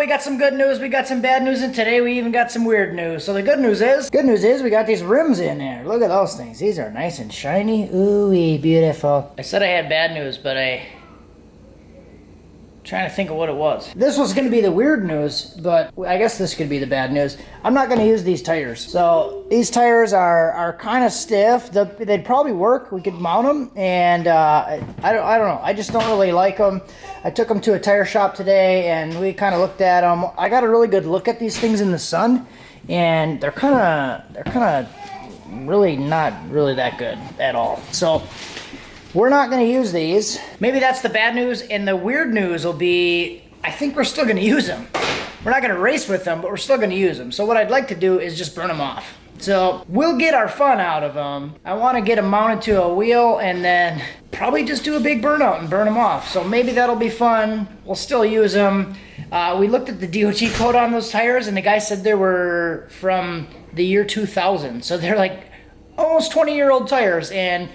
we got some good news, we got some bad news, and today we even got some weird news. So the good news is we got these rims in there. Look at those things. These are nice and shiny. Ooh-wee, beautiful. I said I had bad news, but trying to think of what it was. This was going to be the weird news, but I guess this could be the bad news. I'm not going to use these tires. So these tires are kind of stiff. They'd probably work. We could mount them, and I don't know. I just don't really like them. I took them to a tire shop today, and we kind of looked at them. I got a really good look at these things in the sun, and they're kind of really not really that good at all. So we're not going to use these. Maybe that's the bad news, and the weird news will be, I think we're still going to use them. We're not going to race with them, but we're still going to use them. So what I'd like to do is just burn them off. So we'll get our fun out of them. I want to get them mounted to a wheel and then probably just do a big burnout and burn them off. So maybe that'll be fun. We'll still use them. We looked at the DOT code on those tires, and the guy said they were from the year 2000. So they're like almost 20-year-old tires, and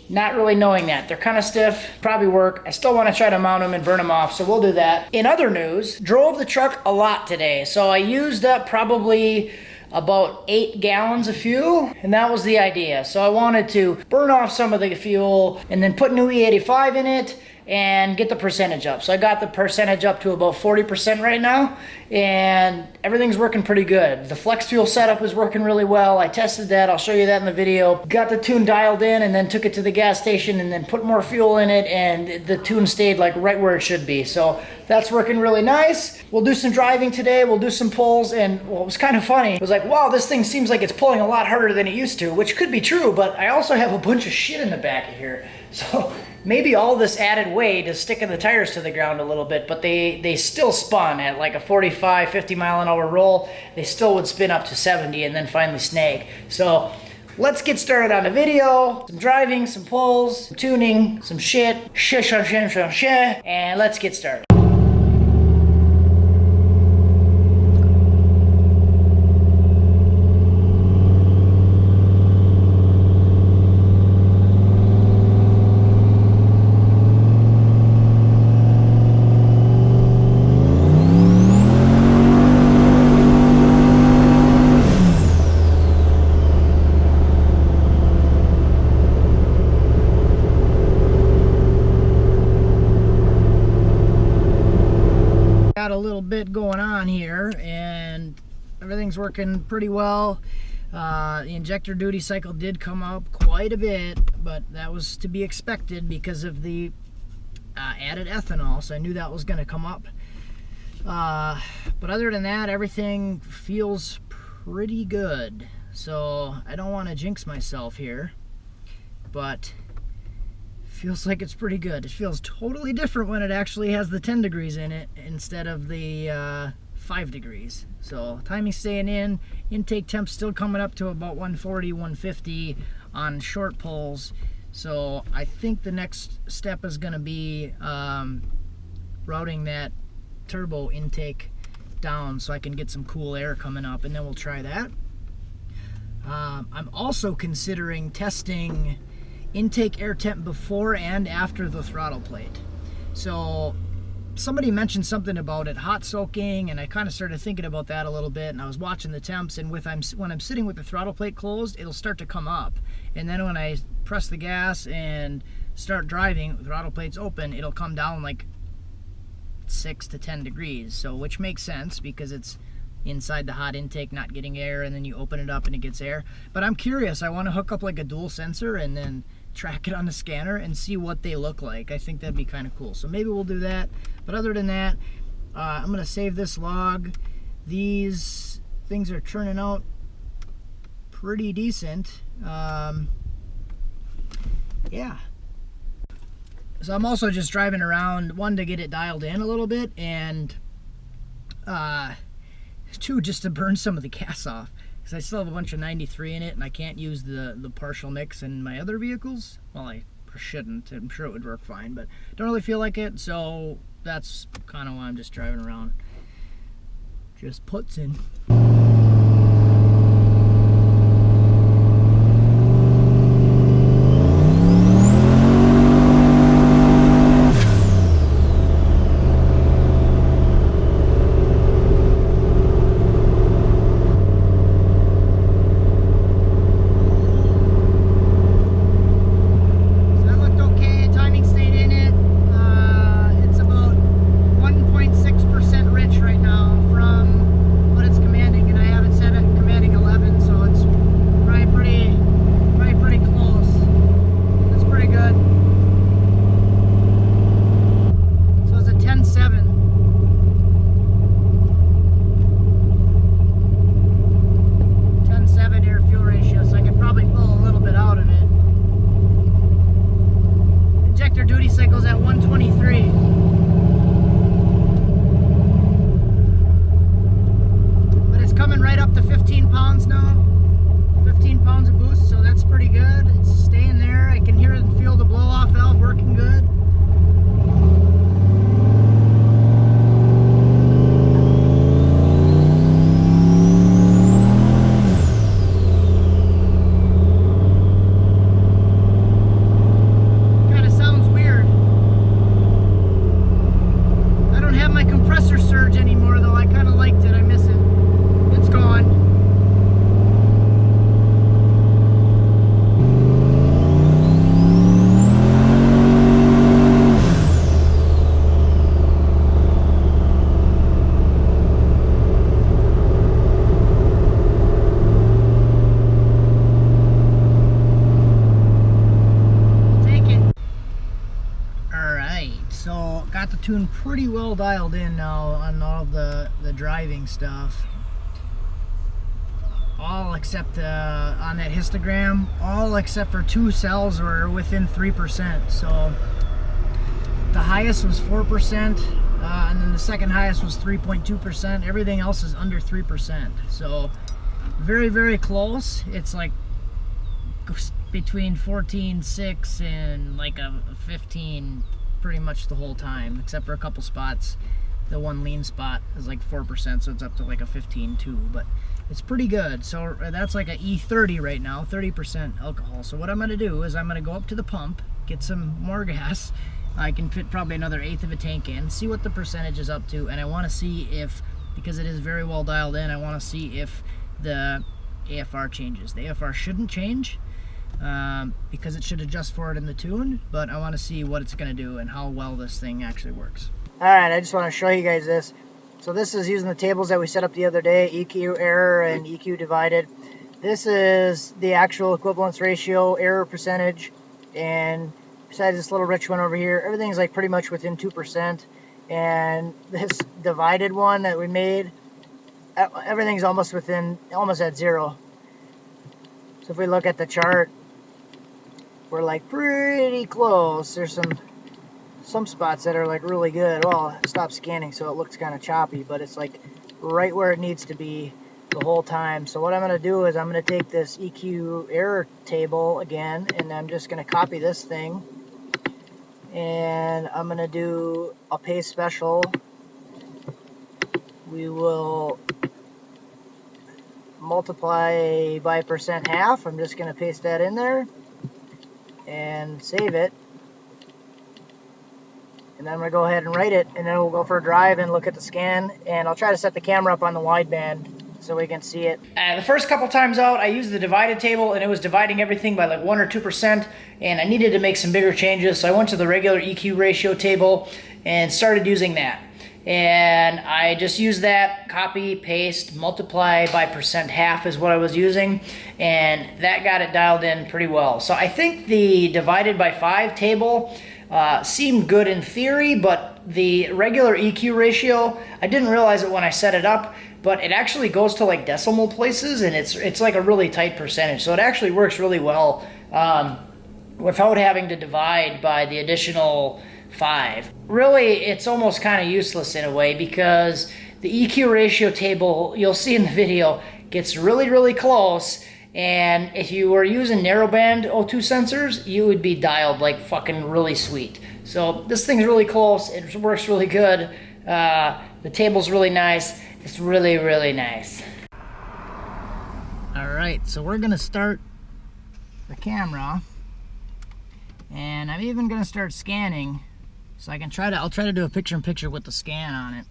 not really knowing that. They're kind of stiff, probably work. I still want to try to mount them and burn them off, so we'll do that. In other news, drove the truck a lot today. So I used up probably about 8 gallons of fuel, and that was the idea. So I wanted to burn off some of the fuel and then put new E85 in it and get the percentage up. So I got the percentage up to about 40% right now, and everything's working pretty good. The flex fuel setup is working really well. I tested that. I'll show you that in the video. Got the tune dialed in and then took it to the gas station and then put more fuel in it, and the tune stayed like right where it should be. So that's working really nice. We'll do some driving today. We'll do some pulls, and what was kind of funny, it was like, wow, this thing seems like it's pulling a lot harder than it used to, which could be true, but I also have a bunch of shit in the back of here. So maybe all this added weight is sticking the tires to the ground a little bit, but they still spun at like a 45, 50 mile an hour roll. They still would spin up to 70 and then finally snag. So let's get started on the video. Some driving, some pulls, some tuning, some shit, and let's get started. Got a little bit going on here, and everything's working pretty well. The injector duty cycle did come up quite a bit, but that was to be expected because of the added ethanol, so I knew that was going to come up. But other than that, everything feels pretty good. So I don't want to jinx myself here, but feels like it's pretty good. It feels totally different when it actually has the 10 degrees in it instead of the 5 degrees. So timing staying in, intake temp still coming up to about 140, 150 on short pulls. So I think the next step is going to be routing that turbo intake down so I can get some cool air coming up, and then we'll try that. I'm also considering testing intake air temp before and after the throttle plate. So somebody mentioned something about it hot soaking, and I kind of started thinking about that a little bit, and I was watching the temps, and when I'm sitting with the throttle plate closed, it'll start to come up, and then when I press the gas and start driving, the throttle plate's open, it'll come down like 6 to 10 degrees. So which makes sense because it's inside the hot intake not getting air, and then you open it up and it gets air. But I'm curious, I want to hook up like a dual sensor and then track it on the scanner and see what they look like. I think that'd be kind of cool. So maybe we'll do that. But other than that, I'm going to save this log. These things are turning out pretty decent. Yeah. So I'm also just driving around, one, to get it dialed in a little bit, and two, just to burn some of the gas off. Because I still have a bunch of 93 in it, and I can't use the partial mix in my other vehicles. Well, I shouldn't. I'm sure it would work fine, but don't really feel like it, so that's kind of why I'm just driving around. Just puts in. tune pretty well dialed in now on all of the driving stuff. All except on that histogram, all except for 2 cells were within 3%. So the highest was 4%, and then the second highest was 3.2%. Everything else is under 3%. So very, very close. It's like between 14.6 and like a 15 pretty much the whole time, except for a couple spots. The one lean spot is like 4%, so it's up to like a 15.2, but it's pretty good. So that's like a E30 right now, 30% alcohol. So what I'm going to do is I'm going to go up to the pump, get some more gas. I can fit probably another 1/8 of a tank in, see what the percentage is up to, and I want to see if, because it is very well dialed in, I want to see if the AFR changes. The AFR shouldn't change because it should adjust for it in the tune, but I want to see what it's going to do and how well this thing actually works. Alright, I just want to show you guys this. So this is using the tables that we set up the other day, EQ error and EQ divided. This is the actual equivalence ratio, error percentage, and besides this little rich one over here, everything's like pretty much within 2%. And this divided one that we made, everything's almost at 0. So if we look at the chart, we're like pretty close. There's some spots that are like really good. Well, I stopped scanning, so it looks kind of choppy, but it's like right where it needs to be the whole time. So what I'm going to do is I'm going to take this EQ error table again, and I'm just going to copy this thing, and I'm going to do a paste special. We will multiply by %half. I'm just going to paste that in there and save it. And then I'm going to go ahead and write it, and then we'll go for a drive and look at the scan. And I'll try to set the camera up on the wideband so we can see it. The first couple times out, I used the divided table, and it was dividing everything by like 1 or 2%, and I needed to make some bigger changes, so I went to the regular EQ ratio table and started using that. And I just used that, copy, paste, multiply by %half is what I was using, and that got it dialed in pretty well. So I think the divided by 5 table seemed good in theory, but the regular EQ ratio, I didn't realize it when I set it up, but it actually goes to like decimal places, and it's like a really tight percentage. So it actually works really well without having to divide by the additional 5. Really, it's almost kind of useless in a way, because the EQ ratio table, you'll see in the video, gets really, really close. And if you were using narrowband O2 sensors, you would be dialed like fucking really sweet. So this thing's really close. It works really good. The table's really nice. It's really, really nice. All right, so we're gonna start the camera, and I'm even gonna start scanning, so I can I'll try to do a picture-in-picture with the scan on it.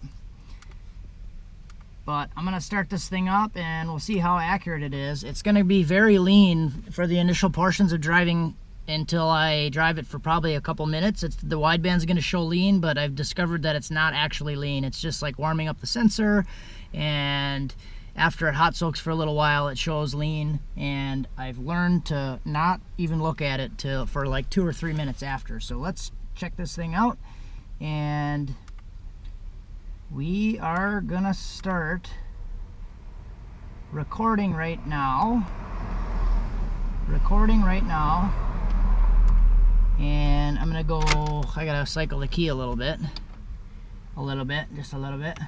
But I'm gonna start this thing up, and we'll see how accurate it is. It's gonna be very lean for the initial portions of driving until I drive it for probably a couple minutes. The wideband's gonna show lean, but I've discovered that it's not actually lean. It's just like warming up the sensor, and after it hot soaks for a little while, it shows lean, and I've learned to not even look at it for like 2 or 3 minutes after. So let's check this thing out, and we are gonna start recording right now. And I'm gonna go, I gotta cycle the key a little bit, just a little bit.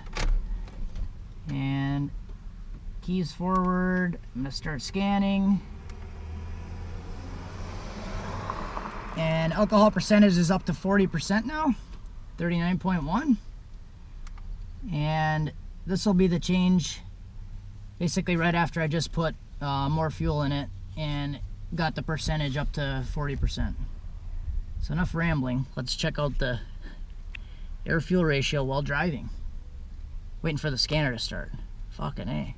And keys forward, I'm gonna start scanning. And alcohol percentage is up to 40% now, 39.1. And this will be the change basically right after I just put more fuel in it and got the percentage up to 40%. So enough rambling. Let's check out the air-fuel ratio while driving. Waiting for the scanner to start. Fucking A.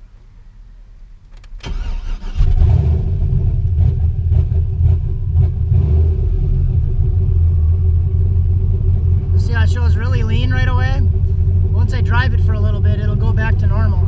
See how it shows really lean right away? Once I drive it for a little bit, it'll go back to normal.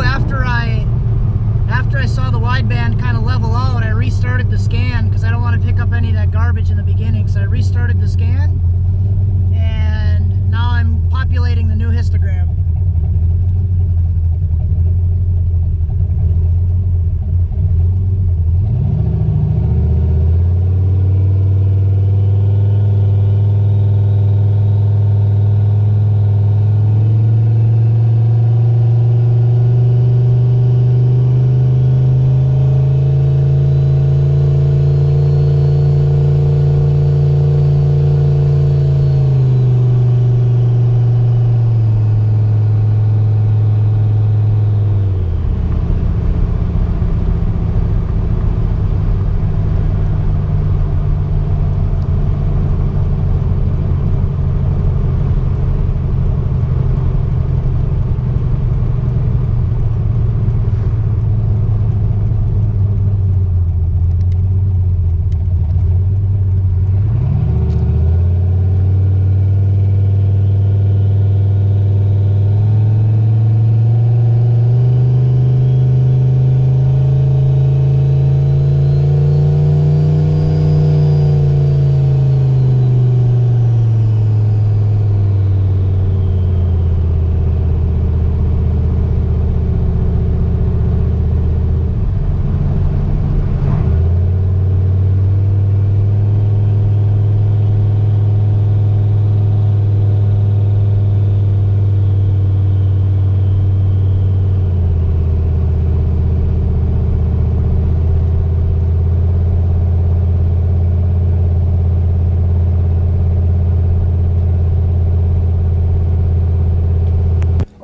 after I saw the wideband kind of level out, I restarted the scan because I don't want to pick up any of that garbage in the beginning. So I restarted the scan, and now I'm populating the new histogram.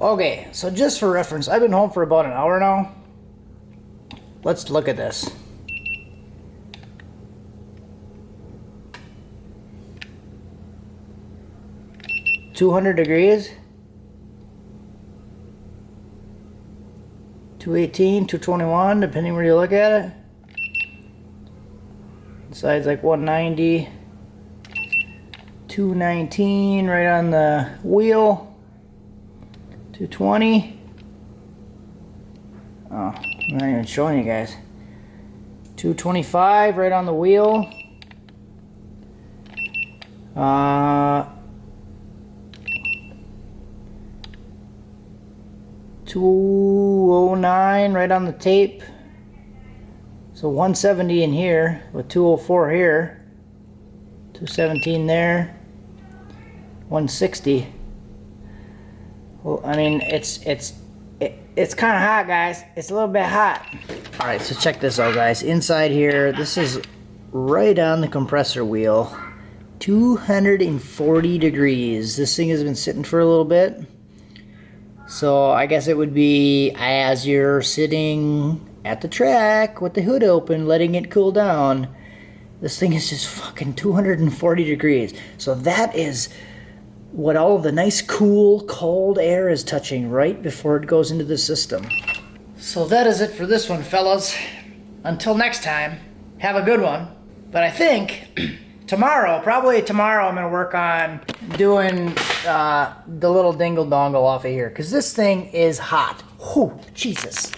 Okay, so just for reference, I've been home for about an hour now. Let's look at this. $200, 218, 221, depending where you look at it. Inside's like 190, 219 right on the wheel. 220. Oh, I'm not even showing you guys. 225 right on the wheel. 209 right on the tape. So 170 in here with 204 here. 217 there. 160. Well, I mean, it's kind of hot, guys. It's a little bit hot. All right, so check this out, guys. Inside here, this is right on the compressor wheel. 240 degrees. This thing has been sitting for a little bit. So I guess it would be as you're sitting at the track with the hood open, letting it cool down. This thing is just fucking 240 degrees. So that is what all the nice, cool, cold air is touching right before it goes into the system. So that is it for this one, fellas. Until next time, have a good one. But I think probably tomorrow, I'm gonna work on doing the little dingle dongle off of here, because this thing is hot. Whew, Jesus.